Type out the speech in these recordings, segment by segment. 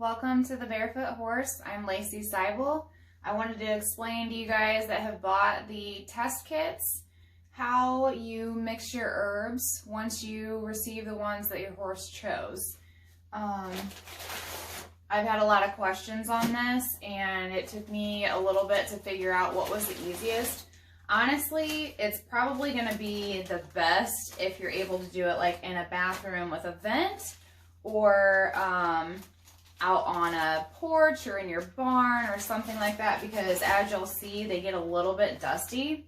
Welcome to the Barefoot Horse. I'm Lacey Seibel. I wanted to explain to you guys that have bought the test kits how you mix your herbs once you receive the ones that your horse chose. I've had a lot of questions on this and it took me a little bit to figure out what was the easiest. Honestly, it's probably going to be the best if you're able to do it like in a bathroom with a vent or out on a porch or in your barn or something like that, because as you'll see, they get a little bit dusty.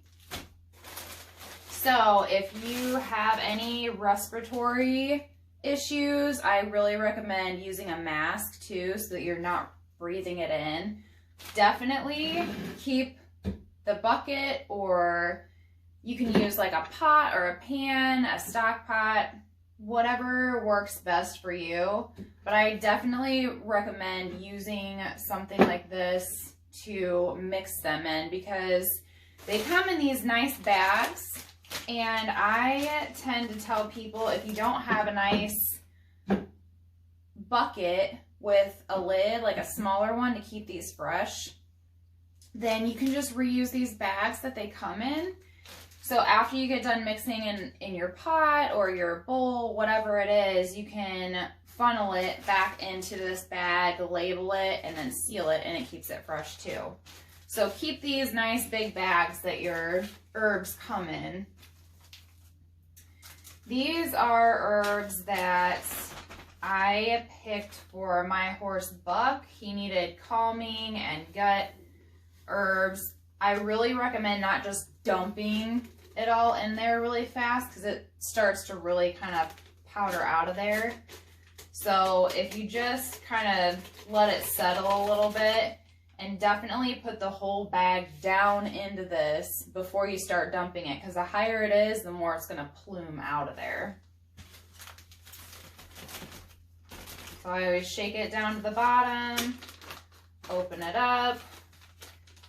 So if you have any respiratory issues, I really recommend using a mask too so that you're not breathing it in. Definitely keep the bucket, or you can use like a pot or a pan, a stock pot, whatever works best for you. But I definitely recommend using something like this to mix them in, because they come in these nice bags. And I tend to tell people, if you don't have a nice bucket with a lid, like a smaller one to keep these fresh, then you can just reuse these bags that they come in. So after you get done mixing in your pot or your bowl, whatever it is, you can funnel it back into this bag, label it, and then seal it, and it keeps it fresh too. So keep these nice big bags that your herbs come in. These are herbs that I picked for my horse Buck. He needed calming and gut herbs. I really recommend not just dumping it all in there really fast, because it starts to really kind of powder out of there. So if you just kind of let it settle a little bit, and definitely put the whole bag down into this before you start dumping it, because the higher it is, the more it's going to plume out of there. So I always shake it down to the bottom, open it up,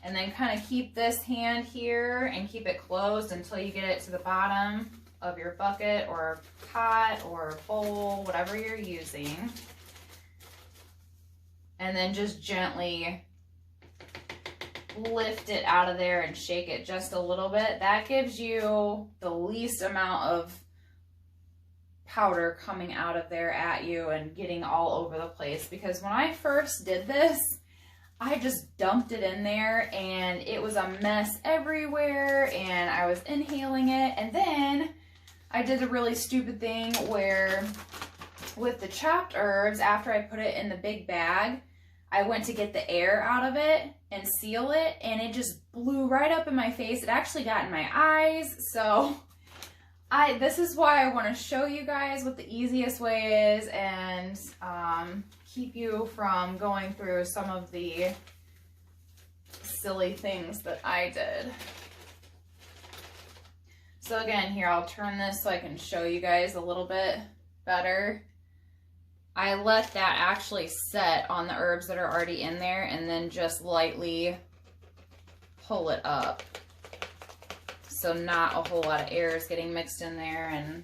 and then kind of keep this hand here and keep it closed until you get it to the bottom of your bucket or pot or bowl, whatever you're using. And then just gently lift it out of there and shake it just a little bit. That gives you the least amount of powder coming out of there at you and getting all over the place. Because when I first did this, I just dumped it in there and it was a mess everywhere and I was inhaling it. And then I did a really stupid thing where with the chopped herbs, after I put it in the big bag, I went to get the air out of it and seal it, and it just blew right up in my face. It actually got in my eyes. So this is why I want to show you guys what the easiest way is, and keep you from going through some of the silly things that I did. So again, here, I'll turn this so I can show you guys a little bit better. I let that actually set on the herbs that are already in there, and then just lightly pull it up. So not a whole lot of air is getting mixed in there. And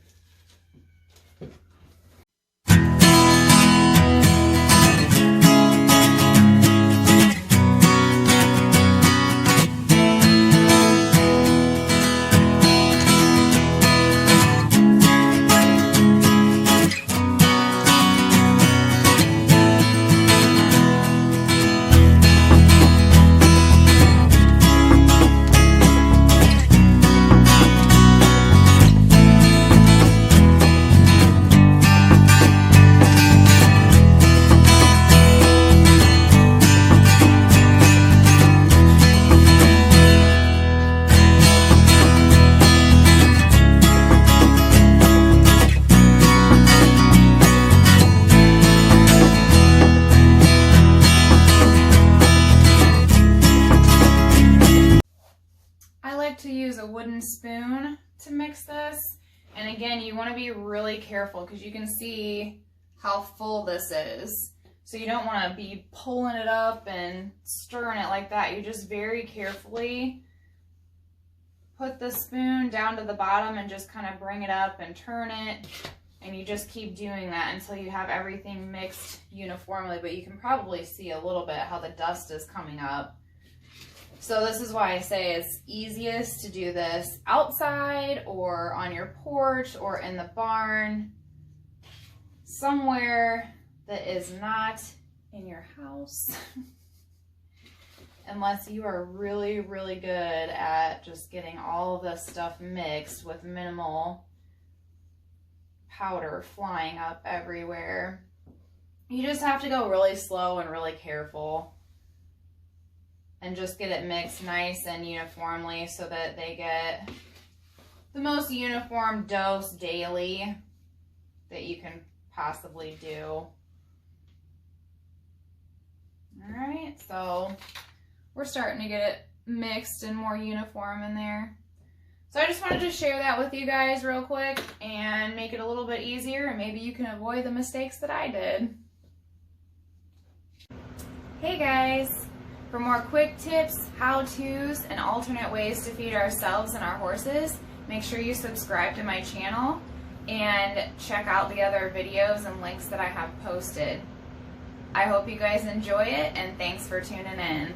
to use a wooden spoon to mix this. And again, you want to be really careful, because you can see how full this is. So you don't want to be pulling it up and stirring it like that. You just very carefully put the spoon down to the bottom and just kind of bring it up and turn it And you just keep doing that until you have everything mixed uniformly, but you can probably see a little bit how the dust is coming up. So this is why I say it's easiest to do this outside or on your porch or in the barn, somewhere that is not in your house. Unless you are really, really good at just getting all of this stuff mixed with minimal powder flying up everywhere. You just have to go really slow and really careful and just get it mixed nice and uniformly so that they get the most uniform dose daily that you can possibly do. All right, so we're starting to get it mixed and more uniform in there. So I just wanted to share that with you guys real quick and make it a little bit easier, and maybe you can avoid the mistakes that I did. Hey guys, for more quick tips, how-tos, and alternate ways to feed ourselves and our horses, make sure you subscribe to my channel and check out the other videos and links that I have posted. I hope you guys enjoy it, and thanks for tuning in.